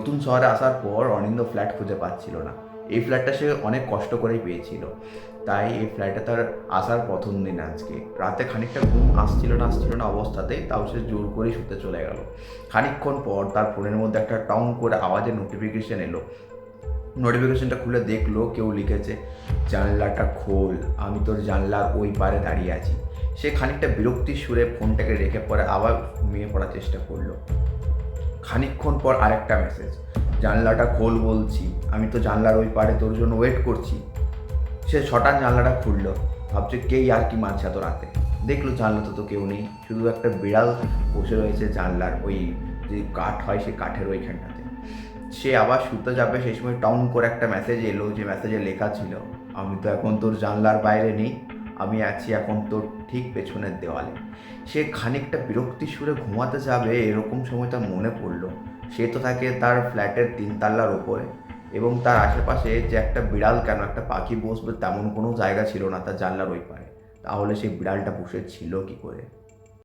নতুন শহরে আসার পর অনিন্দ ফ্ল্যাট খুঁজে পাচ্ছিল না। এই ফ্ল্যাটটা সে অনেক কষ্ট করেই পেয়েছিল। তাই এই ফ্ল্যাটে তার আসার প্রথম দিন আজকে। রাতে খানিকটা ঘুম আসছিল না অবস্থাতেই তাও সে জোর করেই শুতে চলে গেল। খানিকক্ষণ পর তার ফোনের মধ্যে একটা টং করে আওয়াজের নোটিফিকেশন এলো। নোটিফিকেশনটা খুলে দেখলো কেউ লিখেছে, জানলাটা খোল, আমি তোর জানলার ওই পারে দাঁড়িয়ে আছি। সে খানিকটা বিরক্তির সুরে ফোনটাকে রেখে পরে আবার ঘুমিয়ে পড়ার চেষ্টা করলো। খানিকক্ষণ পর আরেকটা মেসেজ, জানলাটা খোল বলছি, আমি তো জানলার ওই পারে তোর জন্য ওয়েট করছি। সে ছটার জানলাটা খুললো, ভাবছে কেই আর কি মারছে এত রাতে। দেখলো জানলাতে তো কেউ নেই, শুধু একটা বিড়াল বসে রয়েছে জানলার ওই যে কাঠ হয় সেই কাঠের ওইখানটাতে। সে আবার শুতে যাবে, সেই সময় টাউন করে একটা মেসেজ এলো, যে মেসেজে লেখা ছিল, আমি তো এখন তোর জানলার বাইরে নেই, আমি আছি এখন তোর ঠিক পেছনের দেওয়ালে। সে খানিকটা বিরক্তির সুরে ঘুমাতে যাবে, এরকম সময় তার মনে পড়লো সে তো থাকে তার ফ্ল্যাটের 3 তলার ওপরে, এবং তার আশেপাশে যে একটা বিড়াল কেন একটা পাখি বসবে তেমন কোনো জায়গা ছিল না তার জানলার ওই পারে। তাহলে সেই বিড়ালটা বসে ছিল কী করে?